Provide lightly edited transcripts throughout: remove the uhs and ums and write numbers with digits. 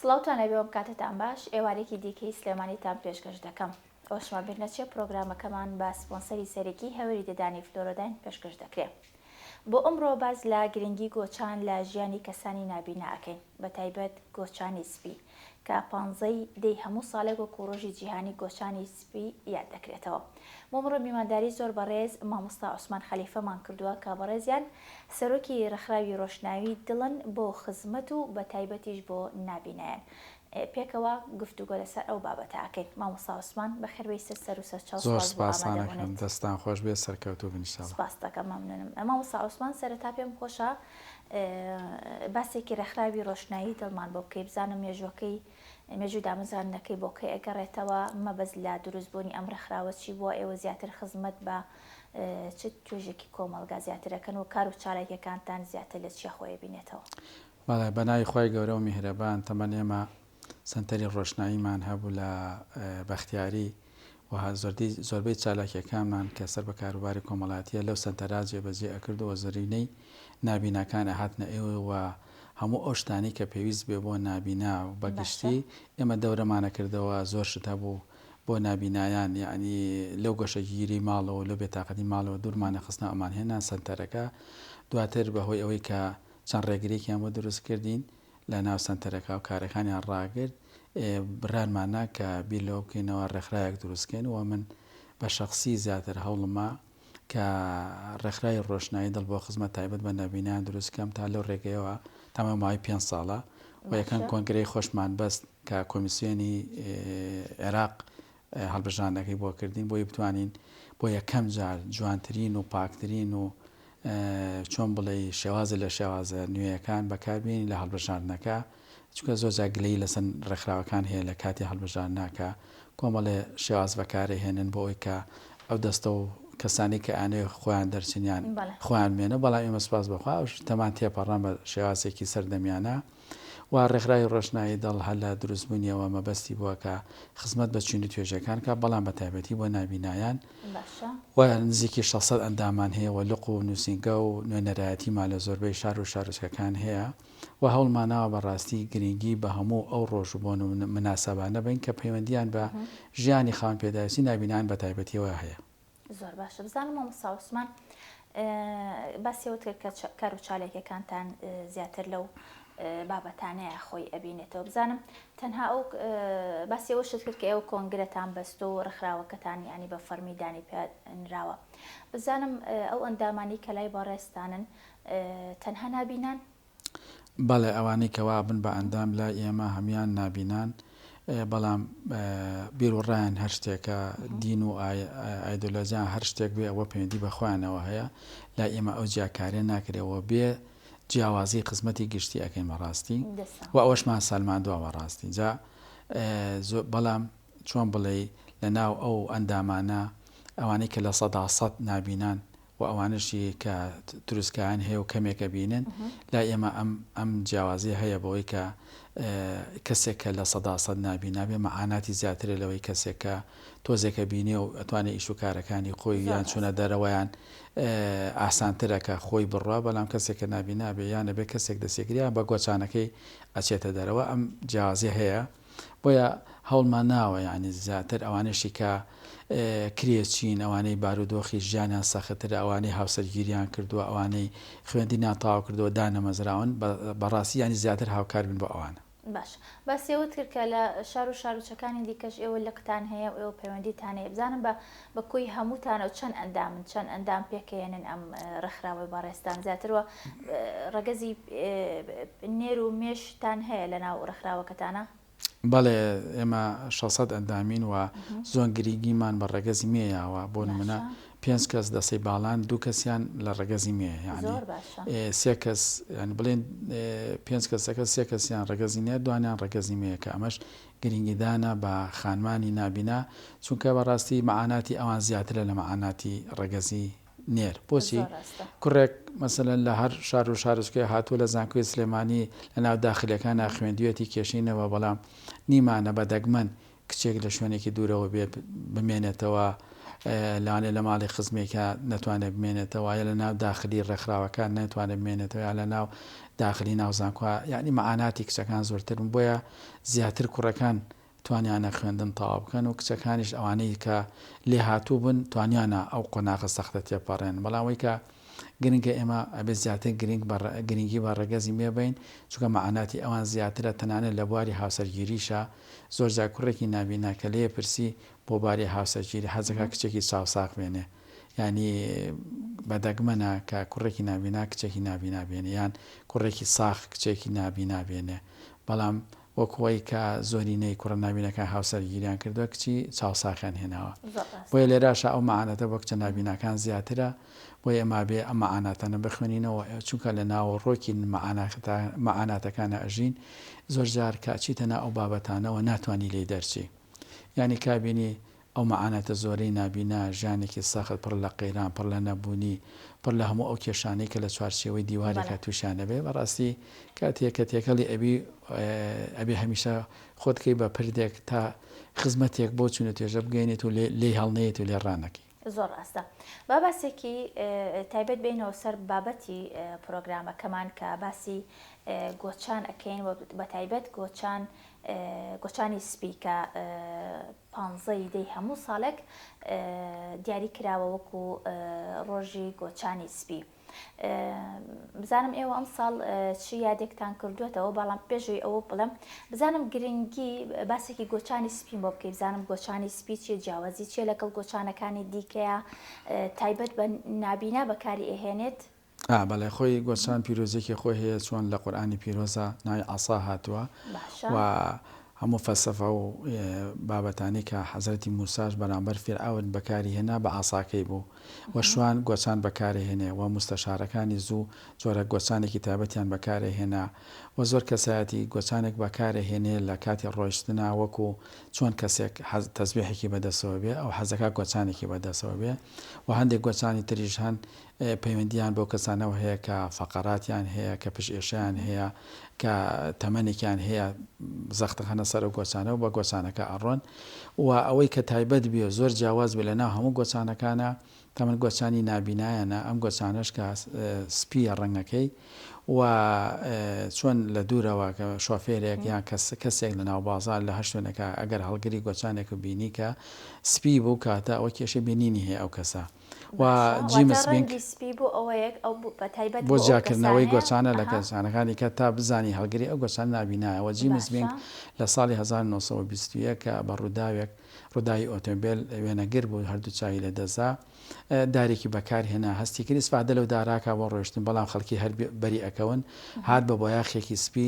سڵاوتان لەبێوەم کاتتان باش ئێوارێکی دیکەی سلێمانیتان پێشکەش دەکەم ئەوشما بێنەچێ پرۆگرامەکەمان بە سپۆنسەری سەرەکی هەوری دەدانی فلۆرۆداین پێشکەش دەکرێت بۆ ئەمڕۆ باز لە گرنگی گۆچان لە ژیانی کەسانی نابینا ئەکەین بە تایبەت گۆچانی سپی کە 15 دەی هەموو ساڵێک وەکو ڕۆژی جیهانی گۆچانی سپی یاد دەکرێتەوە. بۆمڕۆ میوانداری زۆر بەڕێز مامۆستا عوسمان خەلیفەمان کردووە کە بەڕێزیان سەرۆکی ڕێکخراوی ڕۆشناوی دڵن بۆ خزمەت و بە تایبەتیش بۆ نابینایان. پێکەوە گفتوگۆ لەسەر ئەو بابەتە ئەکەین. مامۆستا عوسمان بەخێربەی سەر و سەرچاو زۆر سپاسانەکەم دەستان خۆش بێت سەرکەوتوو بنیشتەوە. سپاس دەکەم مەمنونم. مامۆستا عوسمان سەرەتا پێم خۆشە باسێکی ڕێکخراوی ڕۆشنایی دڵمان بۆ بکەی بزانم مێژووی دامەزراندنەکەی بۆ کەی ئەگەڕێتەوە مەبەست لە دروستبوونی ئەم ڕێکخراوە چی بووە ئێوە زیاتر خزمەت بە چ توێژێکی کۆمەڵگا زیاترەکەن و کار و چالاکیەکانتان زیاتر لە چیە خۆی بینێتەوە؟ بەڵێ بەناوی خۆی گەورە و میهرەبان تەمەن ئێمە سنتەری ڕۆشناییمان هەبوو لە بەختیاری و زۆربەی چالاکیەکانمان کە سەر بە کاروباری کۆمەڵاتیە لەو سنتەرا جێبەجێ ئەکردەوە زەرینەی نابیناکان هاتنە ئێوە و هەموو ئەو شتانی کە پێویست بێ بۆ نابینا و بەگشتی ئێمە دەورەمانە کردەوە زۆر شت هەبوو بۆ نابینایان یعنی لەو گۆشەگیری ماڵەوە لەو بێتاقەتی ماڵەوە دوورمانە خستنە ئەمان هێنان سنتەرەکە دواتر بەهۆی ئەوەی کە چەند ڕێگریەکیان بۆ دروست کردین لە ناو سنتەرەکە و کارەکانیان ڕاگرت بڕانمانە کە بیر لەوە بکەینەوە ڕێکخراوێک دروستکەین و من بە شەخسی زیاتر هەوڵما کە ڕێکخراوی ڕۆشنایی دڵ بۆ خزمەت تایبەت بە نابینایان دروستکەم تا لەو ڕێگەیەوە تەمام ماوەی 5 ساڵە و یەکەم کۆنگرەی خۆشمان بەست کە کۆمیسیۆنی عێراق هەڵبژاردنەکەی بۆ کردین بۆی بتوانین بۆ یەکەم جار جوانترین و پاکترین و چۆن بڵێ شێوازە لە شێوازە نوێیەکان بەکاربیێنین لە هەڵبژاردنەکە چونکە زۆر جاگلەی لەسەر ڕێکخراوەکان هەیە لە کاتی هەڵبژاردنەکە کۆمەڵێ شێواز بەکارە هێنن بۆ ئەوی کە ئەو دەستە و کەسانی کە ئانێ خۆیان دەرچنیان خۆیان مێنە بەڵام ئێمە سپاس بەخوا تەمان تێپەڕان بە شێوازێکی سەردەمیانە و ڕێکخراوی ڕۆشنایی دڵ هەر لە دروستبوونیەوە مەبەستی بووە کە خزمەت بە چوونی توێژەکان کە بەڵام بە تایبەتی بۆ نابینایان و نزیکی 600 ئەندامان هەیە و لق و نووسینگە و نوێنەرایەتیمان لە زۆربەی شار و شارۆچکەکان هەیە و هەوڵماناوە بەڕاستی گرنگی بە هەموو ئەو ڕۆژبوون و مناسەبانە بین کە پەیوەندیان بە ژیانی خاوەن پێداویستی نابینان بە تایبەتیەوە هەیە. زۆر باشە. بزانم مامۆستا عوسمان باسیەوە کە کار و چالاکیەکانتان زیاتر لەو بابەتانەیە خۆی ئەبینێتەوە. بزانم تەنها ئەو باسیەوە شت کرد کە ئێوە کۆنگرەتان بەست و ڕێکخراوەکەتان ینی بە فەرمیدانی پێنراوە. بزانم ئەو ئەندامانی کە لای بەڕێستانن تەنها نابینان؟ بەڵێ ئەوانەی کەوا بن بە ئەندام لای ئێمە هەمان نابینان بەڵام بیرڕایان هەر شتێکە دین و ئایدۆلۆژیان هەر شتێک بێ ئەوە پەیوەندی بەخۆیانەوە هەیە لای ئێمە ئەو جیاکارێ ناکرێەوە بێ جیاوازی خزمەتی گشتی ئەەکەین بەڕاستی و ئەوەشمان سالماندووە بەڕاستی جا بەڵام چۆن بڵێ لە ناو ئەو ئەندامانە ئەوانەی کە لە 100% نابینان و ئەوانشی کە دروستکان هەیە و کەمێکە بینن لا ئێمە ئەم جیاوازی هەیە بەوەی کە کەسێکە لە 100% نابینابێ مەعاناتی زیاترە لەوەی کەسێکە تۆزێکە بینێ و ئەتوانێت ئیش و کارەکانی خۆی یان چونە دەرەوەیان ئاسانترەکە خۆی بڕوا بەڵام کەسێکە نابینابێ یانە بێ کەسێک دەسێگریان بە گۆچانەکەی ئەچێتە دەرەوە ئەم جیاوازی هەیە بۆیە هەوڵمان ناوە یعنی زیاتر ئەوانشی کە کرێچین ئەوانەی بارودۆخی ژیانیان سەختتر ئەوانەی هاوسەرگیریان کردووە ئەوانەی خوێندی ناتاوا کردووە دانەمەزراون بەڕاستی ینی زیاتر هاوکار بن بۆ ئەوانە. باش باسیەوت کرد کە لە شار و شارۆچەکانی دیکەش ئێوە لەقتان هەیە و ئێوە پەیوەندیتان هەیە. بزانم بە کۆی هەمووتانە و چەند ئەندام پێکەێنن ئەم ڕێکخراوەی بەڕێستان زیاترەوە ڕەگەزی نێر و مێشتان هەیە لە ناو ڕێکخراوەکەتانە؟ بەڵێ ئێمە 600 ئەندامین و زۆن گرنگیمان بە ڕێگەزی مێیاوە بۆ نمونە 5 کەس دەسەی باڵان 2 کەسیان لە ڕێگەزی مێ ینی 3 کەس بڵێن 5 کەسەکە 3 کەسیان ڕێگەزی نێ دوانیان ڕێگەزی مەیەکە ئەمەش گرنگیدانە بە خانمانی نابینا چونکە بەڕاستی مەعاناتی ئەوان زیاترە لە مەعاناتی ڕێگەزی نێر. بۆچی کوڕێک مەسەلەن لە هەر شار و شارۆچکەی هاتووە لە زانکۆی سلێمانی لە ناو داخلەکان خوێندوێتی کێشینەوە بەڵام نیمانە بە دەگمەن کچێک لە شوێنێکی دوورەوە بێت بمێنێتەوە لەوانێ لە ماڵی خزمێکە نەتوانێت بمێنێتەوە یا لە ناو داخلی ڕێکخراوەکان نەتوانێت بمێنێتەوە یا لە ناو داخلی ناوزانکووا یعنی مەعاناتی کچەکان زۆرترن بۆیە زیاتر کوڕەکان توانیانە خوێندن تەواو بکەن و کچەکانیش ئەوانەی کە لێ هاتوو بن توانیانە ئەو قۆناغە سەختە تێپەڕێن بەڵامەوەی کە گرنگە ئێمە ئەبێ زیاتر گرنگی بە ڕێگەزی مێبین چونکە مەعاناتی ئەوان زیاترە تەنانەت لە بواری هاوسەرگیریشە زۆر جا کوڕێکی نابینا کە لێ پرسی بۆ باری هاوسەرگیری حەزەکە کچێکی چاوساق بێنێ ینی بەدەگمەنە کە کوڕێکی نابینا کچێکی نابینا بێنێ یان کوڕێکی ساخ کچێکی نابینا بێنێ بەڵام وەکوەی کە زۆرینەی کوڕە نابینەکە هاوسەرگیریان کردووە کچی چاوساخیان هێناوە بۆیە لێراشە ئەو مەعانەتە بۆ کچە نابینەکان زیاترە بۆیە ئەما بێ ئەم مەعاناتانە بخوێنینەوە چونکە لە ناوەڕۆکی مەعاناتەکانە ئەژین زۆر جار کاچیتە ناو ئەو بابەتانەوە ناتوانانی لێ دەرچی یعنی کابینی ئەو مەعانەتە زۆرەی نابینا ژیانێکی سەخت پڕ لە قەیران پڕ لە نەبوونی پڕ لە هەموو ئەو کێشانەی کە لە چوارچێوەی دیوارێکە تووشانە بێ بەڕاستی کاتێککە تێکەڵی ئەبێ هەمیشە خۆتکەی بە پردێک تا خزمەتێک بۆ چونە توێژە بگەینێت و لێ هەڵنێت و لێ ڕانەکەی زۆر ڕاستە باباسێکی تایبەت بینەوە سەر بابەتی پرۆگرامەکەمان کە باسی گۆچان ئەەکەین بە تایبەت گۆچانی سپی کە 15 دەی هەموو ساڵێک دیاری کراوە وەکو ڕۆژی گۆچانی سپی. بزانم ئێوە ئەم ساڵ چی یادێکتان کردوێتەوە بەڵام پێشوی ئەوە بڵێم بزانم گرنگی باسێکی گۆچانی سپین بۆ بکەی بزانم گۆچانی سپی چیە جیاوازی چیە لەگەڵ گۆچانەکانی دیکەیە تایبەت بە نابینا بەکاری ئەهێنێت بەڵێ خۆی گۆچان پیرۆزێکی خۆی هەیە چۆن لە قورئانی پیرۆزە ناوی عەسا هاتووە و هەموو فەلسەفە و بابەتانی کە حەزرەتی موساش بەرامبەر فیرعەون بەکاری هێنا بە عەساکەی بوو و شوان گۆچان بەکارهێنێ و مستەشارەکانی زوو جۆرە گۆچانێکی تایبەتیان بەکارهێنا و زۆر کەسایەتی گۆچانێک بەکارهێنێ لە کاتی ڕۆیشتنا وەکو چۆن کەسێک تەسبیحێکی بەدەستەوە بێ ئەو حەزەکە گۆچانێکی بەدەستەوە بێ و هەندێک گۆچانی تریش هەن پەیوەندیان بۆ کەسانەوە هەیە کە فەقەراتیان هەیە کە پشئێشیان هەیە کە تەمەنێکیان هەیە زەختەخەنە سەر و گۆچانەوە بە گۆچانەکە ئەڕۆن و ئەوەی کە تایبەت بێ زۆر جیاواز بێ لە ناو هەموو گۆچانەکانە تەمەن گۆچانی نابینایەنە ئەم گۆچانەش کە سپیە ڕەنگەکەی و چۆن لە دوورەوە کە شۆفێرێک یان کەسێک لە ناو بازار لە هەر شوێنەکە ئەگەر هەڵگری گۆچانێک و بینی کە سپی بوو کاتە ئەوە کێشە بینینی هەیە ئەو کەسە و جیمسبینگ بۆ جیاکردنەوەی گۆچانە لە گۆچانەکانی کە تا بزانی هەڵگری ئەو گۆچان نابینایەوە جیمسبینگ لە ساڵی 1920 کە بە ڕووداوی ئۆتۆمبیل وێنەگر بوو هەردوو چاوی لە دەزا دارێکی بەکارهێنا هەستی کرد استفادە لەو داراکە بۆ ڕۆیشتن بەڵام خەڵکی هەر بەری ئەکەون هات بە بۆیاخێکی سپی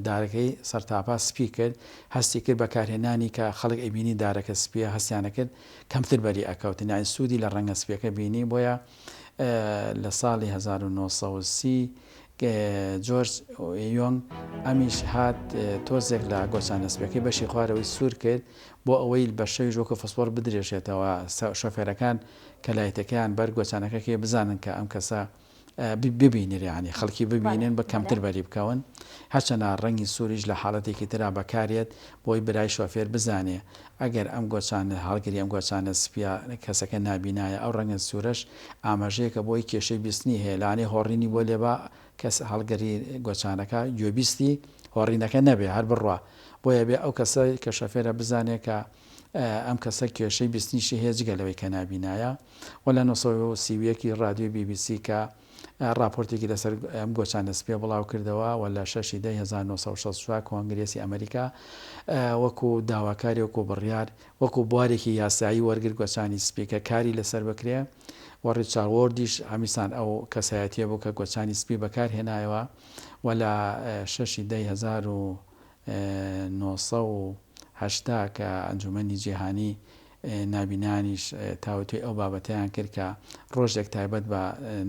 دارەکەی سەرتاپا سپی کرد هەستی کرد بەکارهێنانی کە خەڵک ئەبینی دارەکە سپیە هەستیانە کرد کەمتر بەری ئەکەوتن یان سوودی لە ڕەنگە سپیەکە بینی بۆیە لە ساڵی 1930 جۆرج یۆنگ ئەمیش هات تۆزێک لە گۆچانە سپیەکەی بەشی خوارەوەی سوور کرد بۆ ئەوەی بە شەوی ژۆکە فسفۆر بدرێژێتەوە شۆفێرەکان کە لایەتەکەیان بەر گۆچانەکەی بزانن کە ئەم کەسە ببینێ ینی خەڵکی ببینن بە کەمتر بەری بکەون هەرچەنە ڕەنگی سووریش لە حاڵەتێکی ترا بەکارێت بۆی برای شۆفێر بزانێ ئەگەر ئەم گۆچانە هەڵگری ئەم گۆچانە سپیا کەسەکە نابینایە ئەو ڕەنگە سوورەش ئاماژەیەکە بۆی کێشەی بیستنی هەیە لانێ هۆڕینی بۆ لێبا کەس هەڵگەری گۆچانەکە گوێبیستی هۆڕینەکە نەبێ هەر بڕوا بۆیە بێ ئەو کەسە کە شەفێرە بزانێت کە ئەم کەسە کێشەی بیستنیشی هەیە جگەلەوەی کە نابینایە و لە 1930 ڕادیۆ BBC کە راپۆرتێکی لەسەر ئەم گۆچانە سپێ بڵاو کردەوە و لە 1960 کۆنگرێسی ئەمریکا وەکو داواکاری وەکو بڕیار وەکو بوارێکی یاسایی وەرگر گۆچانی سپیکە کاری لەسەر بکرێ و ڕیچارد وۆردیش هەمیسان ئەو کەسایەتیە بوو کە گۆچانی سپی بەکارهێنایەوە و لە 1970 کە ئەنجومەنی جیهانی نابینانیش تاوتوی ئەو بابەتیان کرد کە ڕۆژێک تایبەت بە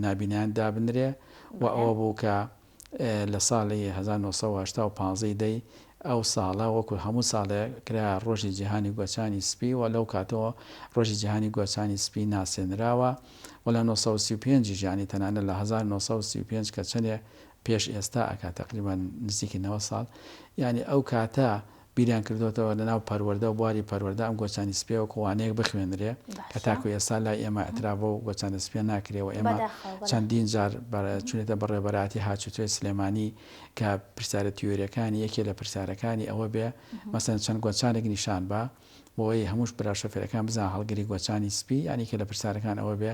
نابینان دابنرێ و ئەوە بوو کە لە ساڵی 1950 دەی ئەو ساڵە وەکو هەموو ساڵێ کرا ڕۆژی جیهانی گۆچانی سپی و لەو کاتەوە ڕۆژی جیهانی گۆچانی سپی ناسێنراوە و لە 1935 ژیانی تەنانە لە 1935 کە چەندێ پێش ئێستا ئەکات تقریبان نزیکی 90 ساڵ یعنی ئەو کاتە بیریان کردوتەوە لەناو پەروەردە و بواری پەروەردە ئەم گۆچانی سپیە و کوانەیەک بخوێنرێ کە تاکو ئێستا لای ئێمە ئەترابە و گۆچانە سپیە ناکرێەوە ئێمە چەندین جار چونێتە بەڕێبەراتی هاچوتوێ سلێمانی کە پرسیارە تیۆریەکانی یەکێ لە پرسیارەکانی ئەوە بێ مەسەن چەند گۆچانێک نیشان بە بۆی هەمووش برا شۆفێرەکان بزان هەڵگری گۆچانی سپی ینی کە لە پرسیارەکان ئەوە بێ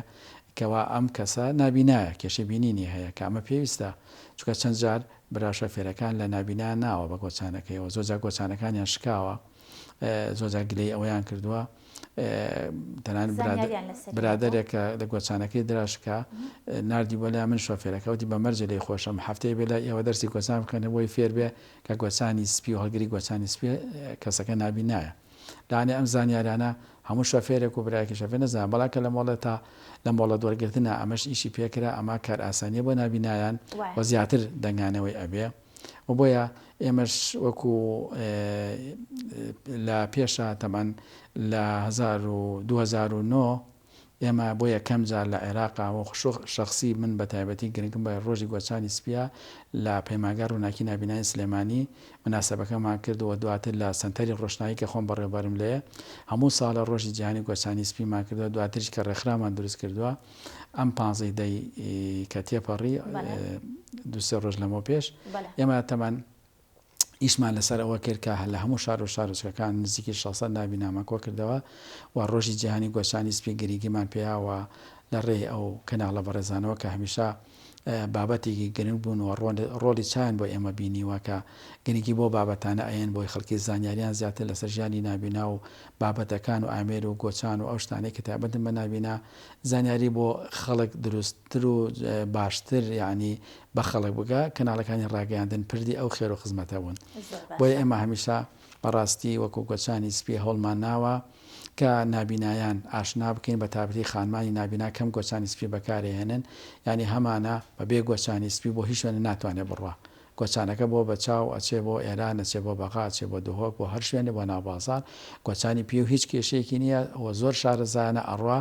کەوا ئەم کەسە نابینایە کێشە بینینی هەیە کە ئەمە پێویستە چکە چەند جار برا شۆفێرەکان لە نابینا ناوە بە گۆچانەکەیەوە زۆرجار گۆچانەکانیان شکاوە زۆرجار گلەی ئەوەیان کردووە تەنان برادێکە لە گۆچانەکەی دراشکە نردی بۆ لای من شۆفێرەکەوتی بە مەرجە لێی خۆشم هەفتەیە بێ لە ئێوە دەرسی گۆچان بکەنە بۆی فێر بێ کە گۆچانی سپی و هەڵگری گۆچانی سپی کەسەکە نابینایە لاانێ ئەم زانیاریانە هەموو شۆفێرێک و برایەکی شەفێ نەزان بەڵاکە لە مۆڵە تا لە مۆڵە دۆرگرتنە ئەمەش ئیشی پێکرا ئەما کار ئاسانیە بۆ نابینایان و زیاتر دەنگانەوەی ئەبێ و بۆیە ئێمەش وەکو لە پێشە تەمان لە 2009 ئێمە بۆ یەکەم جار لە عێراقاوە شخصی من بە تایبەتی گرنگم بە ڕۆژی گۆچانی سپیە لە پەیمانگە ڕووناکی نابینایی سلێمانی مناسبەکەمان کردەوە دواتر لە سنتەری ڕۆشنایی کە خۆم بەڕێبەرم لێ هەموو ساڵە ڕۆژی جیهانی گۆچانی سپیمان کردەوە دواتریش کە ڕێکخرامان دروست کردووە ئەم 15 دەی کە تێپەڕی دوسێ ڕۆژ لەمەوە پێش ئێمە تەمان ئیشمان لەسەر ئەوە کرد کە لە هەموو شار و شارۆچکەکان نزیکی 600 نابینامە کۆ کردەوە و ڕۆژی جیهانی گۆچانی سپی گریگیمان پێیاوە لە ڕێ ئەو کەناڵە بەڕێزانەوە کە هەمیشە بابەتێکی گرنگ بوون و ڕۆلی چیان بۆ ئێمە بینیوە کە گرنگی بۆ بابەتانە ئەیەن بۆی خەڵکی زانیاریان زیاتر لەسەر ژیانی نابینا و بابەتەکان و ئامێر و گۆچان و ئەو شتانەی کە تایبەتن بە نابینا زانیاری بۆ خەڵک دروستتر و باشتر یعنی بە خەڵک بگە کەناڵەکانی ڕاگەیاندن پردی ئەو خێر و خزمەتە بوون بۆیە ئێمە هەمیشە بەڕاستی وەکو گۆچانی سپی هەوڵمان ناوە کە نابینایان ئاشنا بکەین بە تابەتی خانمانی نابینا کەم گۆچانی سپی بەکارهێنن ینی هەمانە بە بێ گۆچانی سپی بۆ هیچ شوێنە ناتوانێت بڕوە گۆچانەکە بۆ بەچاو ئەچێ بۆ ئێران ئەچێ بۆ بەغا ئەچێ بۆ دهۆک بۆ هەر شوێنێ بۆ ناوبازار گۆچانی پێ و هیچ کێشەیەکی نییە ئەوە زۆر شارەزانە ئەڕوا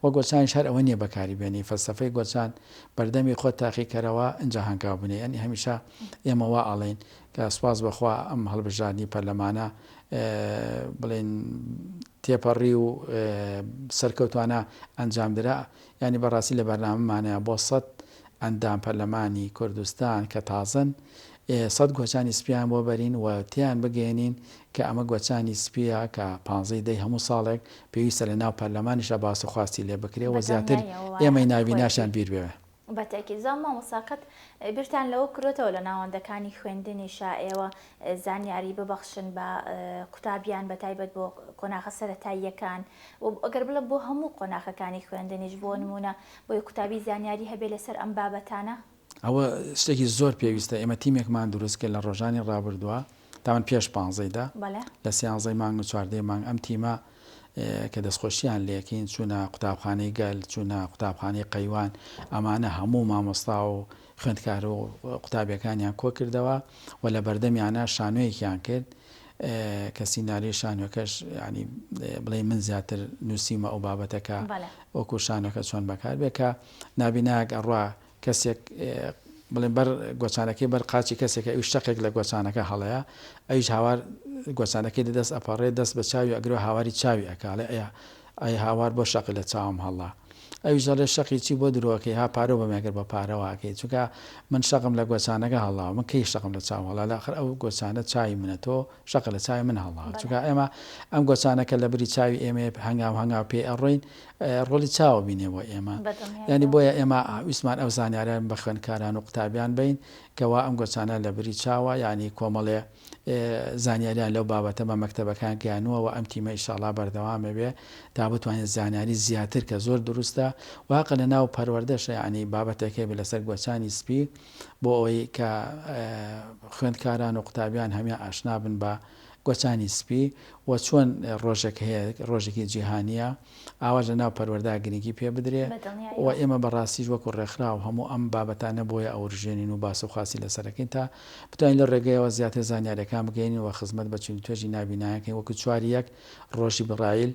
وە گۆچانی شار ئەوە نییە بەکاری بێنی فەلسەفەی گۆچان بەردەمی خۆت تاقیکەرەوە ئەنجا هەنگاو بنێ ینی هەمیشە ئێمە وا ئەڵێن کە سوپاس بەخوا ئەم هەڵبژاردننی پەرلەمانە بڵێن تێپەڕی و سەرکەوتوانە ئەنجامدرا ینی بەڕاستی لە بەرنامەمانەیە بۆ 100 ئەندام پەرلەمانی کوردستان کە تازن 100 گۆچانی سپیان بۆ بەرین و تیان بگەێنین کە ئەمە گۆچانی سپیە کە 15 دەی هەموو ساڵێک پێویستە لە ناو پەرلەمانیشە باس و خواستی لێ بکرێ و زیاتر ئێمەی نابیناشان بیر بێوێ بەتێکی زان مامۆساقەت بیرتان لەوە کرۆتەوە لە ناوەندەکانی خوێندنی شائێوە زانیاری ببەخشن بە قوتابیان بە تایبەت بۆ قۆناغە سەرەتاییەکان و ئەگەر بڵێ بۆ هەموو قۆناغەکانی خوێندنیش بۆ نمونە بۆی قوتابی زانیاری هەبێ لەسەر ئەم بابەتانە ئەوە شتێکی زۆر پێویستە ئێمە تیمێکمان دروست کرد لە ڕۆژانی ڕابردووە تاوان پێش 15دا لە 13 مانگ و 14 مانگ ئەم تیمە کە دەستخۆشییان لێکین چوونە قوتابخانەی گەل چوونە قوتابخانەی قەیوان ئەمانە هەموو مامۆستا و خوێندکار و قوتابیەکانیان کۆ کردەوە و لە بەردەمیانە شانۆیەکیان کرد کە سیناری شانۆکەش ینی بڵێ من زیاتر نووسیمە ئەو بابەتەکە وەکو شانۆکە چۆن بەکار بێ کە نابیناک ئەڕوا کەسێک بڵێن بەر گۆچانەکەی بەر قاچی کەسێکە ئەو شتێک لە گۆچانەکە هەڵەیە ئەویش هاوار گۆچانەکەی دەست ئەپەڕێ دەست بە چاوی ئەگرۆ هاواری چاوی ئەکاڵێ ئەی هاوار بۆ شەقی لە چاوم هەڵا ئەویش دەڵێ شەقی چی بۆ درۆکەی ها پارە بەمێگر بە پارەواکەی چونکە من شەقم لە گۆچانەکە هەڵاوە من کەی شەقم لە چاو هەڵا لەخر ئەو گۆچانە چای منە تۆ شەق لە چاوی من هەڵا چونکە ئێمە ئەم گۆچانەکە لە بری چاوی ئێمە هەنگاو پێ ئەڕۆین ڕۆلی چاوە بینێ بۆ ئێمە ینی بۆیە ئێمە ویسمان ئەو زانیاریان بە خوێندکاران و قوتابیان بین کەوا ئەم گۆچانە لە بری چاوە ینی کۆمەڵێ زانیاریان لەو بابەتە بە مەکتەبەکان گیانووە و ئەم تیمە ئینشاءڵڵا بەردەوامە بێ تا بتوانێت زانیاری زیاتر کە زۆر دروستە واقع لە ناو پەروەردەشە ینی بابەتێکی بێ لەسەر گۆچانی سپی بۆ ئەوەی کە خوێندکاران و قوتابیان هەمیان ئاشنا بن بە گۆچانی سپی و چۆن ڕۆژێک هەیە ڕۆژێکی جیهانیە ئاواژ لە ناو پەروەردە گرنگی پێ بدرێ و ئێمە بەڕاستیش وەکو ڕێکخرا و هەموو ئەم بابەتانە بۆیە ئەوڕژێنین و باس و خاسی لەسەرەکەین تا بتوانین لە ڕێگەیەوە زیاتر زانیاریەکان بگەین و خزمەت بە چین توێژی نابینایەکەین وەکو 4 ڕۆژی بڕایل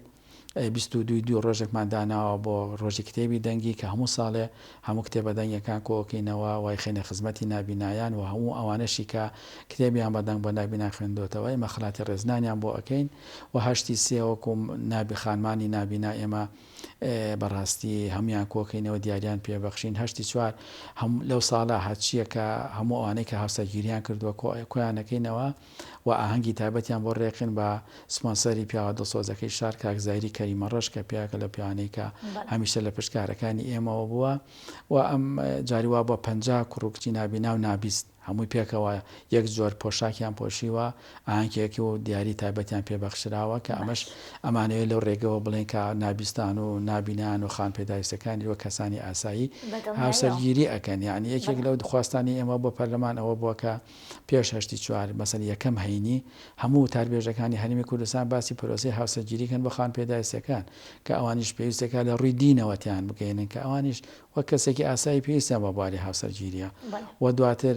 22 ڕۆژێکمان داناوە بۆ ڕۆژی کتێبی دەنگی کە هەموو ساڵێ هەموو کتێبە دەنگەکان کۆکەینەوە وای خێنە خزمەتی نابینایان و هەموو ئەوانەشی کە کتێبیان بەدەنگ بۆ نابینا خوێندوتەوە ئێمە خڵاتی ڕێزنانیان بۆ ئەەکەین و هەشتی سێوەکو نابی خانمانی نابینا ئێمە بەڕاستی هەمویان کۆکەینەوە دیاریان پێبەخشین. هەشتی چوار لەو ساڵە هەچیە کە هەموو ئەوانەی کە هاوسەرگیریان کردووە کۆیانەکەینەوە و ئاهەنگی تایبەتیان بۆ ڕێقین بە سپۆنسەری پیاوە دڵسۆزەکەی شار کاکزایری کەریمە ڕەش کە پیاکە لە پیاوانەی کە هەمیشە لە پشتکارەکانی ئێمەوە بووە و ئەم جاریوا بە 50 کوڕکچی نابینا و نابیست هەمووی پێکەوە یەک جۆر پۆشاکیان پۆشیوە ئاهەنگێکی و دیاری تایبەتیان پێبەخشراوە کە ئەمەش ئەمانەوەی لەو ڕێگەوە بڵێن کە نابیستان و نابینان و خان پێداویستەکانی وە کەسانی ئاسایی هاوسەرگیری ئەکەن. یعنی یەکێک لەو دخواستانی ئێمە بۆ پەرلەمان ئەوە بووە کە پێش هەشتی چوار مەسەن یەکەم هەینی هەموو تاربێژەکانی هەرێمی کوردستان باسی پرۆسەی هاوسەرگیریکەن بە خان پێداویستەکان کە ئەوانیش پێویستەکە لە ڕووی دینەوەتیان بگەێنن کە ئەوانیش وە کەسێکی ئاسایی پێویستیان بە بواری هاوسەرگیریە و دواتر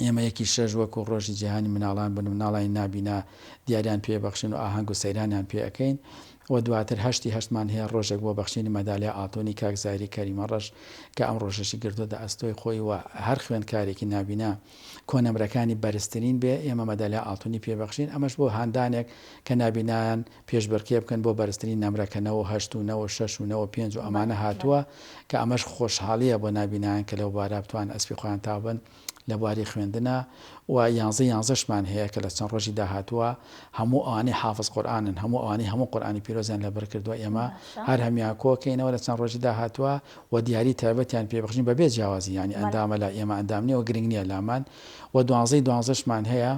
ئێمە یەکی شەژ وەکو ڕۆژی جیهانی مناڵان بن و مناڵی نابینا دیاریان پێبەخشین و ئاهەنگ و سەیرانیان پێەکەین و دواتر هەشتی هەشتمان هەیە ڕۆژێک بۆ بەخشینی مەدالیا ئاتۆنی کاکزاری کەریمە ڕەش کە ئەم ڕۆژەشی گردووە ئەستۆی خۆی و هەر خوێندکارێکی نابینا کۆنەمرەکانی بەرزترین بێ ئێمە مەدالیا ئاتۆنی پێبەخشین. ئەمەش بۆ هاندانێک کە نابینایان پێشبڕکێ بکەن بۆ بەرزترین نەمرەکەنەوە 8 و 6 و 5 و ئەمانە هاتووە کە ئەمەش خۆشحاڵیە بۆ نابینایان کە لەو بارا بتوان ئەسپی خۆیان تابن لە بواری خوێندنە و 11شمان هەیە کە لە چەند ڕۆژی داهاتووە هەموو ئەوانەی حافظ قورئانن هەموو ئەوانەی هەموو قورئانی پیرۆزیان لەبەر کردووە ئێمە هەر هەمیان کۆکەینەوە لە چەند ڕۆژی داهاتووە و دیاری تایبەتیان پێبەخشین بەبێ جیاوازی ینی ئەندامە لە ئێمە ئەندامنیەوە گرنگ نییە لامان و 12شمان هەیە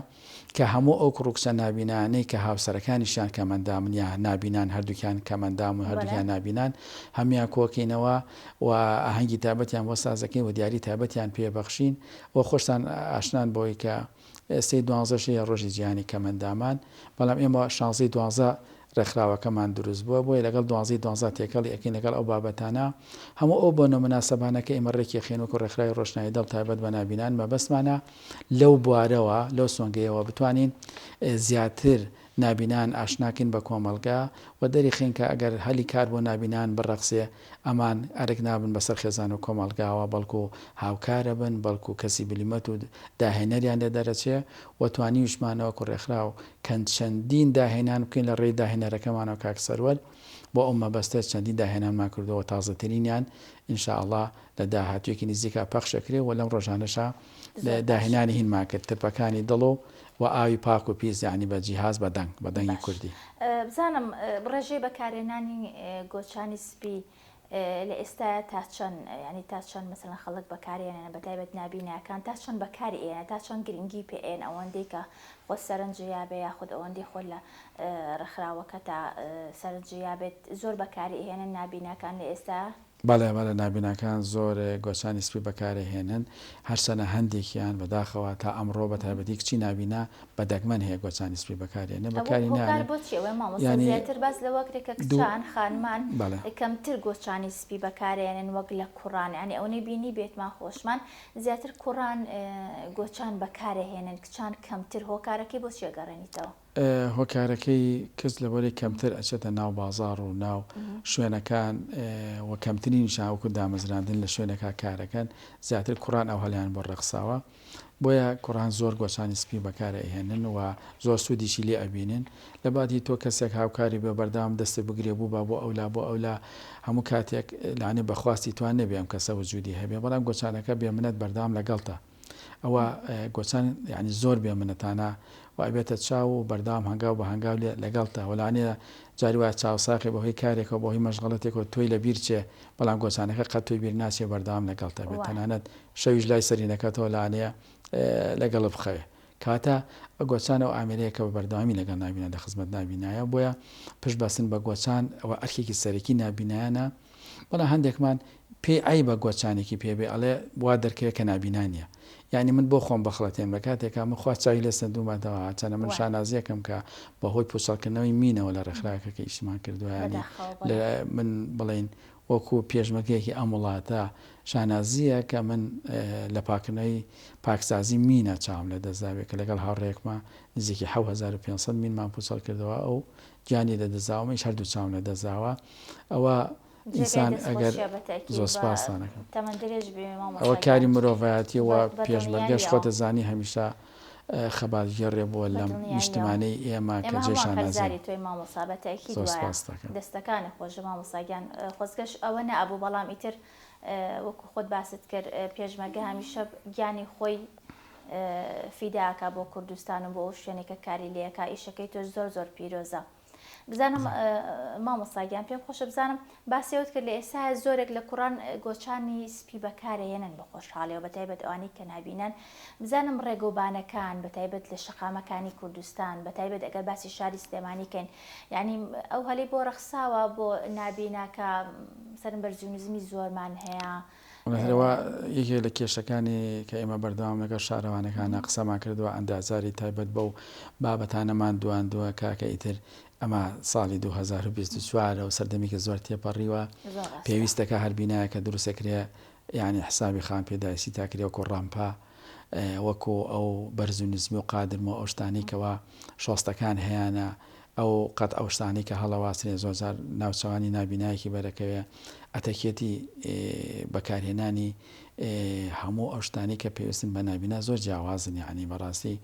کە هەموو ئەو کوڕکچە نابینانەی کە هاوسەرەکانیشیان کەمەندامن یا نابینان هەردووکیان کەمەندام و هەردووکیان نابینان هەمیان کۆکەینەوە و ئاهەنگی تایبەتیان بۆ سازەکەین و دیاری تایبەتیان پێبەخشین و خۆشتان ئاشنان بۆی کە 12 ڕۆژی جیهانی کەمەندامان بەڵام ئێمە 12 ڕێکخراوەکەمان دروست بووە بۆی لەگەڵ 12 تێکەڵی ئەکەین لەگەڵ ئەو بابەتانە هەموو ئەو بۆ نەموناسەبانەکە ئێمە ڕێکی خێنوەکو ڕێکخراوی ڕۆشنایی دڵ تایبەت بە نابینان مەبەستمانە لەو بوارەوە لەو سۆنگەیەوە بتوانین زیاتر نابینان ئاشناکەین بە کۆمەلگا و دەریخین کە ئەگەر هەلی کار بۆ نابینان بڕەقسێ ئەمان ئەرێک نابن بەسەر خێزان و کۆمەلگاوە بەڵکو هاوکارە بن بەڵکو کەسی بلیمەت و داهێنەریان لێ دەرەچێ و توانی وشمانەوە کوڕێکخراو چەندین داهێنان بکەین لە ڕێی داهێنەرەکەمانەوە کاکسەروەر بۆ ئەو مەبەستە چەندین داهێنانمان کردەوە تازەترینیان ئینشاءڵڵا لە داهاتوویەکی نزیکا پەخشەکرێ و لەم ڕۆژانەشە داهێنانی هینمان کرد ترپەکانی دڵ و ئاوی پاک و پیس یعنی بە جیهاز بەدەنگی کوردی. بزانم ڕێژەی بەکارهێنانی گۆچانی سپی لە ئێستا تا چەند ینی تا چەند مەسەڵەن خەڵک بەکارهێنن بەتایبەت نابیناکان تا چەند بەکارهێنە تا چەند گرنگی پێێن ئەوەندەی کە خۆ سەرنجیا بێ یاخود ئەوەندەی خۆ لە ڕێکخراوەکە تا سەرنجیا بێت زۆر بەکارهێنن نابیناکان لە ئێستا بەڵێ نابینەکان زۆر گۆچانی سپی بەکارهێنن هەرچەنە هەندێکیان بەداخەوە تا ئەمڕۆ بە تایبەتی کچی نابینا بەدەگمەن هەیە گۆچانی سپی بەکارهێنە بۆچێتر باس لەوەکرێکە کچان خانمان کەمتر گۆچانی سپی بەکارهێنن وەک لە کوڕان ینی ئەوەی بینی بێتمان خۆشمان زیاتر کوڕان گۆچان بەکارهێنن کچان کەمتر هۆکارەکەی بۆ چێگەڕێنیتەوە؟ هۆکارەکەی کەس لەبەرەی کەمتر ئەچێتە ناو بازاڕ و ناو شوێنەکان و کەمترین شاوکو دامەزراندن لە شوێنەکە کارەکەن زیاتر کوڕان ئەو هەلیان بۆ ڕێخساوە بۆیە کوڕان زۆر گۆچانی سپی بەکارهێنن و زۆر سوودیشی لێ ئەبینن لە بادی تۆ کەسێک هاوکاری بێ بەردام دەستە بگرێ بوو با بۆ ئەولا هەموو کاتێک لانێ بەخواستی توان نەبێ ئەم کەسە وجودی هەبێ بەڵام گۆچانەکە بێمنەت بەردام لەگەڵتە ئەوە گۆچان یعنی زۆر بێمنەتانە و ئەبێتە چاو و بەردام هەنگاو بە هەنگاو لەگەڵتە وەلانێ جاری وایە چاوساقی بەهۆی کارێکەوە بەهۆی مەشغەڵەتێکەوە تۆی لە بیر چێ بەڵام گۆچانەکە قەت تۆی بیر ناچێ بەردام لەگەڵتە بێت تەنانەت شەویش لای سەرینەکەتەوە لانەیە لەگەڵ بخەوێ کاتە گۆچانە و ئامێرەیەکە بە بەردەوامی لەگەڵ نابینە لە خزمەت نابینایە بۆیە پشت بەسن بە گۆچان ئەوە ئەرکێکی سەرەکی نابینایانە بەڵام هەندێکمان پێی ئای بە گۆچانێکی پێبێ ئەڵێ وا دەرکەوێت کە نابینانیە یعنی من بۆ خۆم بەخڵەتێن بە کاتێکا من خوا چاوی لە سندومەتەوە چەنە من شانازیەکەم کە بەهۆی پوچەڵکردنەوەی مینەوە لە ڕێکخراکەکە ئیشتمان کردووە من بڵێن وەکو پێشمەرگەیەکی ئەم وڵاتە شانازیە کە من لە پاکردنەوەی پاکسازی مینە چاوم لە دەزاوێت کە لەگەڵ هاوڕێکمە نزیکی 1500 مینمان پوچەڵ کردەوە ئەو گیانی لە دەزاومەش هەردوو چاوم لە دەزاوە ئەوە ئینسان ئەگەر زۆر سپاسانەکەم ئەوە کاری مرۆڤایەتی و پێشمەرگەش خۆتە زانی هەمیشە خەباتگەڕێ بووە لەم نیشتمانەی ئێمە کە جێشانازاری توی مامۆسابەتێکی دەستەکانی خۆش مامۆساگیان خۆزگەش ئەوە نەبوو بەڵام ئیتر وەکو خۆت باست کرد پێشمەرگە هەمیشە گیانی خۆی فیداکە بۆ کوردستان و بۆ ئەو شوێنێکە کاری لێەکە ئیشەکەی تۆ زۆر پیرۆزە. بزانم مامۆستاگیان پێم خۆشە بزانم باسیەوت کرد لە ئێستا زۆرێک لە کوڕان گۆچانی سپی بەکارێنن بە خۆشحاڵیەوە بەتایبەت ئەوانەی کە نابینن بزانم ڕێگۆبانەکان بەتایبەت لە شەقامەکانی کوردستان بەتایبەت ئەگەر باسی شاری سلێمانیکەین یعنی ئەو هەلی بۆ ڕەخساوە بۆ نابیناکە سەرم بەرزونزمی زۆرمان هەیە. ەوە یەکێ لە کێشەکانی کە ئێمە بەردەوام لەگەڵ شارەوانەکانە قسەمان کردووە ئەندازاری تایبەت بەو بابەتانەمان دواندووە کاکە ئیتر ئەمە ساڵی 2024 و سەردەمێکە زۆر تێپەڕیوە پێویستەکە هەربینایە کە دروستەکرێ یعنی حسابی خان پێداسی تاکرێ وەکو ڕامپا وەکو ئەو بەرزونزمی و قادرمەوە ئەو شتانێکەوە شۆستەکان هەیەە ئەو قەت ئەو شتانی کە هەڵەواسنێ زۆرجار ناوچەوانی نابینایەکی بەرەکەوێ ئەتەکێتی بەکارهێنانی هەموو ئەو شتانی کە پێویستن بە نابینا زۆر جیاوازن یعنی بەڕاستی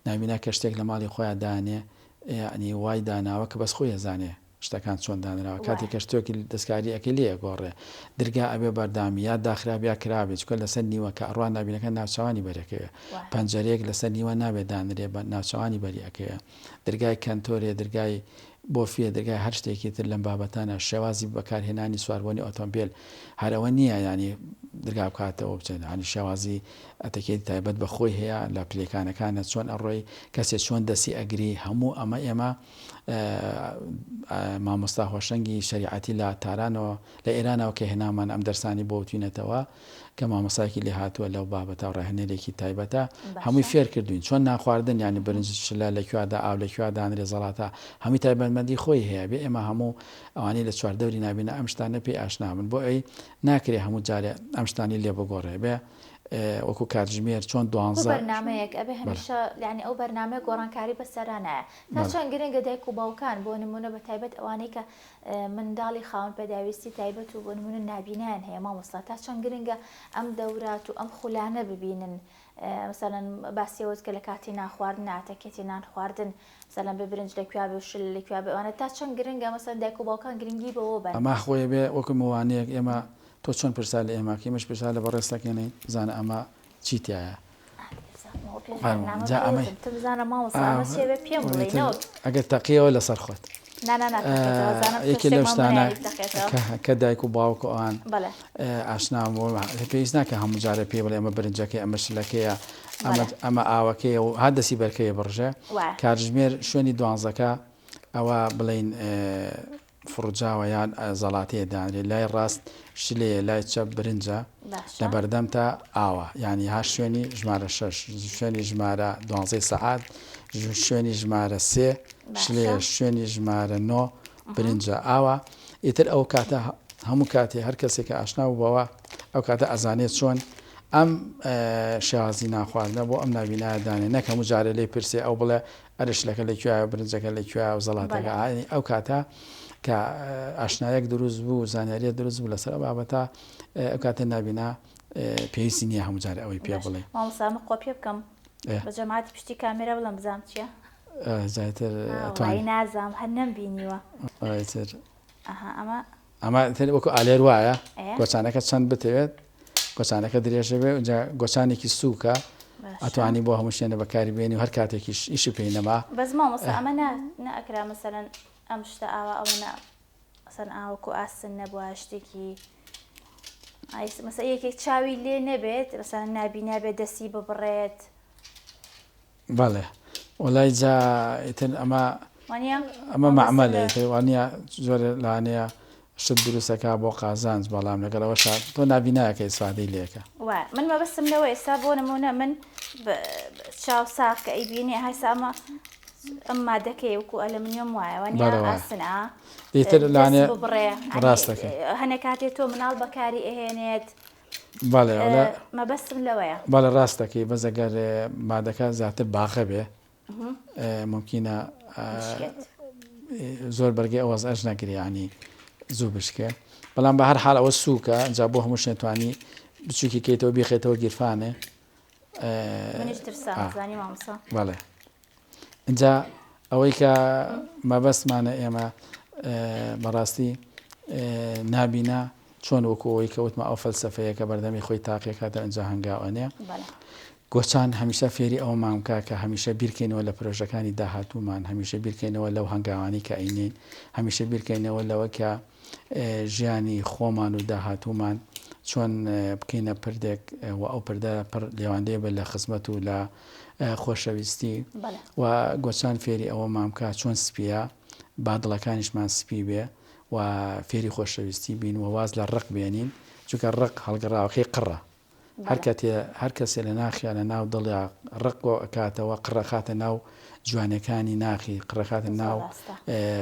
نابینا کە شتێک لە ماڵی خۆیان دانێ ینی وای داناوە کە بەس خۆی ئەزانێ شتەکان چۆن دانراوە کاتێک کە شتێکی دەستکاری ئەەکە لێ گۆڕێ دەرگا ئەبێ بەردامی یا داخرابیا کرابێت چکە لەسەر نیوە کە ئەڕوان نابینەکە ناوچەوانی بەرەکەوێ پەنجەرەیەک لەسەر نیوە نابێت دانرێ بە ناوچەوانی بەریەکەوێ دەرگای کەنتۆرێ دەرگای بۆ فێ دەرگای هەر شتێکی تر لەم بابەتانە شێوازی بەکارهێنانی سواربوونی ئۆتۆمبیل هەرەوە نییە ینی دەرگا بکاتەوە بچێت هەنی شێوازی ئەتەکێت تایبەت بە خۆی هەیە لە پلەکانەکانە چۆن ئەڕۆی کەسێک چۆن دەسی ئەگری هەموو ئەمە ئێمە مامۆستا هۆشەنگی شریعەتی لە تارانەوە لە ئێرانەوە کە هێنامان ئەم دەرسانی بۆ توینێتەوە کە مامۆساکی لێ هاتووە لەو بابەتە و ڕاهێنەرێکی تایبەتە هەمووی فێر کردوین چۆن ناخواردن ینی برنج شلە لەکوێدا ئاو لەکوێدانرێ زەڵاتە هەمی تایبەتمەندی خۆی هەیە بێ ئێمە هەموو ئەوانەی لە چواردەوری نابینە ئەم شتانە پێی ئاشنابن بۆ ئەی ناکرێ هەموو جارێ ئەم شتانی لێ بگۆڕێ بێ وەکو کاتژمێر چۆن بەرنامەیەک ئەبێ هەمیشە ینی ئەو بەرنامە گۆڕانکاری بەسەرانایە تا چۆن گرنگە دایک و باوکان بۆ نمونە بە تایبەت ئەوانەی کە منداڵی خاوەن پێداویستی تایبەت و بۆ نمونە نابینیان هەیە مامۆستا تا چۆن گرنگە ئەم دەورات و ئەم خولانە ببینن مثلەن باسیەوەت کە لە کاتی ناخواردن ئاتەکێتی نان خواردن مثلەن بە برنج لەکوێ بێ و شل لەکوێ بێ ئەوانە تا چۆن گرنگە مەسەن دایک و باوکان گرنگی بەوە بن ئەمە خۆی بێ وەکو موانەیەک ئێمە تۆ چۆن پرسا لە ئێمەکەمەش پرسا لە بەڕێستەکەێنین بزانە ئەمە چیتایە ئەگەر تەقیەوە لەسەر خۆت یەکێ لەو شتانە کە دایک و باوکە ئەوان ئاشنام پێویست ناکە هەموو جارە پێ بڵێ ئەمە برنجەکەی ئەمە شلەکەیە ئەمە ئاوەکەیە و هەردەسی بەرکەیە بڕژێ کاتژمێر شوێنی دوانزەکە ئەوە بڵین فڕجاوە یان زەڵاتەیە دانرێ لای ڕاست شلەیە لای چەپ برنجە لە بەردەم تا ئاوە ینی ها شوێنی ژمارە 6 شوێنی ژمارە 12 سەعات شوێنی ژمارە 3 شلەیە شوێنی ژمارە 9 برنجە ئاوە ئیتر ئەو کاتە هەموو کاتێ هەر کەسێک کە ئاشنا و بەوە ئەو کاتە ئەزانێت چۆن ئەم شێوازی ناخواردنە بۆ ئەم نابینایدانێ نەک هەموو جارە لێ پرسێ ئەو بڵێ ئەرشلەکە لەکوێ برنجەکە لەکوێ و زەڵاتەکە ئەو کاتە کە ئاشنایەک دروست بوو زانیاریە دروست بوو لەسەر بابەتە ئەو کاتە نابینا پێویستی نییە هەموو جارە ئەوەی پێ بڵێ مامۆستا قۆ پێ بکەم بە جەماعەتی پشتی کامێرە بڵم بزانم چییە زیاتر نازام هەر نەمبینیوە ئەمە وەکو ئالێر وایە گۆچانەکە چەند بتەوێت گۆچانەکە درێژە بێ جا گۆچانێکی سووکە ئەتوانی بۆ هەموو شوێنە بەکاریبێنی و هەر کاتێکی ئیشی پێی نەما بەس مامۆستا ئەمە نەئەکرا مەسەلەن ئەم شتە ئاوە ئەوە ئەسەن ئاوەکو ئاسن نەبووە شتێکی مەسە یەکێک چاوی لێ نەبێت مەسەلەن نابینا بێت دەستی ببڕێت بەڵێ وەلای جا ئیتر ئەمە معمەلە وانە زۆر لەوانەیە شت دروستەکە بۆ قازانج بەڵام لەگەڵەوەش تۆ نابینایەکە ئیسفادەی لێکە من مەبەستم لەوە ئێستا بۆ نمونە من چاو ساق کە ئەیبینێ هەسامە ئەم مادەکەی وەکو ئەلمنیۆم وایەوە ئاسنە دیتر لانێ بڕێ ڕاستەکە هەنێک کاتێت تۆ مناڵ بەکاری ئەهێنێت بەڵێ مەبەستم لەوەیە بەڵێ ڕاستەکەی بەزەگەر مادەکە زیاتر باخە بێ ممکنە زۆر بەرگی ئەوەز ئەش نەگریانی زوو بشکێ بەڵام بە هەر حال ئەوە سووکە جا بۆ هەموو شێتوانی بچووکی کەیتەوە بیخێتەوە گیرفانێ بەڵێ اینجا ئەوەی کە مەبەستمانە ئێمە بەڕاستی نابینا چۆن وەکو ئەوەی کە وتمە ئەو فەلسەفەیە کە بەردەمی خۆی تاقیەکاتە ئەنجا هەنگاوانەیە گۆچان هەمیشە فێری ئەوە مامکە کە هەمیشە بیرکەینەوە لە پرۆژەکانی داهاتوومان هەمیشە بیرکەینەوە لەو هەنگاوانی کە ئەینین هەمیشە بیرکەینەوە لەوە کە ژیانی خۆمان و داهاتوومان چۆن بکەینە پردێک و ئەو پردە پڕ لێوانەیە بە لە خزمەت و لە خۆشەویستی و گۆچان فێری ئەوە مامکە چۆن سپیە بادڵەکانیشمان سپی بێ و فێری خۆشەویستی بین و واز لە ڕق بێنین چونکە ڕق هەڵگەڕاوەکەی قڕە هەر کەسێ لە ناخیا لە ناو دڵیا ڕق کاتەوە قڕەخاتە ناو جوانەکانی ناخی قڕەخاتە ناو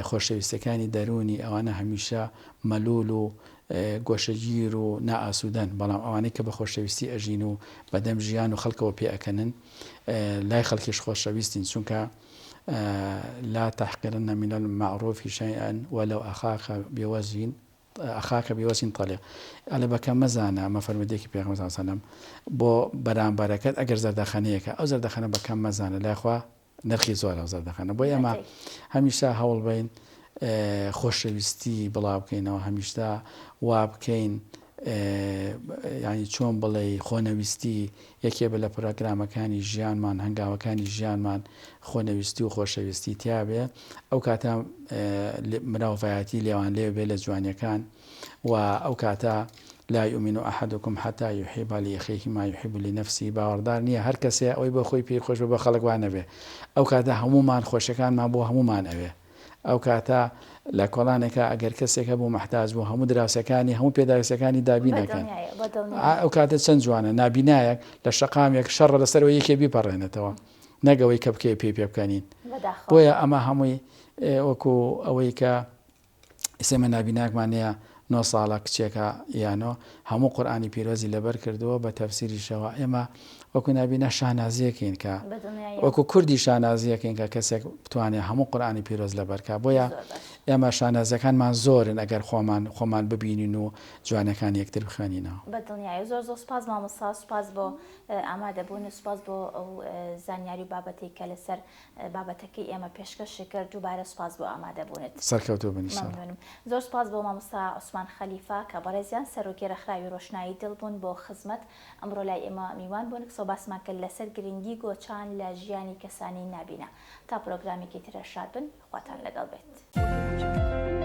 خۆشەویستەکانی دەرونی ئەوانە هەمیشە مەلول و گۆشەگیر و نائاسوودەن بەڵام ئەوانەی کە بە خۆشەویستی ئەژین و بەدەم ژیان و خەڵکەوە پێئەکەنن لای خەڵکیش خۆشەویستین چونکە لا تحقرن من المعروف شيئا ولو أخاك بوجه طليق ئەلە بەکەم مەزانە ئەمە فەرمودێکی پێغەمبەر صلی الله علیه و سلم بۆ بەرامبەرەکەت ئەگەر زەردەخەنەیەکە ئەو زەردەخەنە بەکەم مەزانە لایخوا نرخی زۆرە ئەو زەردەخەنە بۆ ئێمە هەمیشە هەوڵ بین خۆشەویستی بڵاو بکەینەوە هەمیشتا وا بکەین ینی چۆن بڵێ خۆنەویستی یەکێ بە لە پرۆگرامەکانی ژیانمان هەنگاوەکانی ژیانمان خۆنەویستی و خۆشەویستی تیابێ ئەو کاتە مراوڤایەتی لێوان لێ بێ لە جوانیەکان و ئەو کاتە لا يؤمن أحدكم حتى يحب لأخيه ما يحب لنفسه باوەڕدار نییە هەر کەسێ ئەوەی بۆ خۆی پێی خۆش بە خەڵک وانە بێ ئەو کاتە هەمومان خۆشەکانمان بۆ هەمومان ئەوێ ئەو کاتە لە کۆڵانێکە ئەگەر کەسێکە بۆ محتاج بوو هەموو دراوسەکانی هەموو پێداویستەکانی دابینەکەن ئەو کاتە چەند جوانە نابینایەک لە شەقامێک شەڕە لەسەرەوە یەکێ بیپەڕێنێتەوە نەگەوەی کە بکەی پێی پێ بکەنین بۆیە ئەمە هەمووی وەکو ئەوەی کە ئێسێمە نابیناکمانەیە 9 ساڵە کچێکە یانۆ هەموو قورئانی پیرۆزی لەبەر کردووە بە تەفسیریشەوە ئێمە وەکو نابینە شانازیەکەین کە وەکو کوردی شانازیەکەین کە کەسێک بتوانێت هەموو قورئانی پیرۆز لەبەرکە بۆیە ئێمە شانازەکانمان زۆرن ئەگەر خۆمان ببینین و جوانەکان یەکتر بخوێنینەوە بەدڵنیایی زۆر سوپاس مامۆستا سوپاس بۆ ئامادەبوون سوپاس بۆ ئەو زانیاری و بابەتێک کە لەسەر بابەتەکەی ئێمە پێشکەشی کرد دووبارە سوپاس بۆ ئامادەبوونت سەرکەوتوو بنیشە زۆر سوپاس بۆ مامۆستا عوسمان خەلیفە کە بەڕێزیان سەرۆکی ڕێکخراوی ڕۆشنایی دڵ بوون بۆ خزمەت ئەمڕۆ لای ئێمە میوان بوون کە باسمان کرد لەسەر گرنگی گۆچان لە ژیانی کەسانی نابینە تا پرۆگرامێکی ترە شاد بن خواتان لەگەڵ بێت.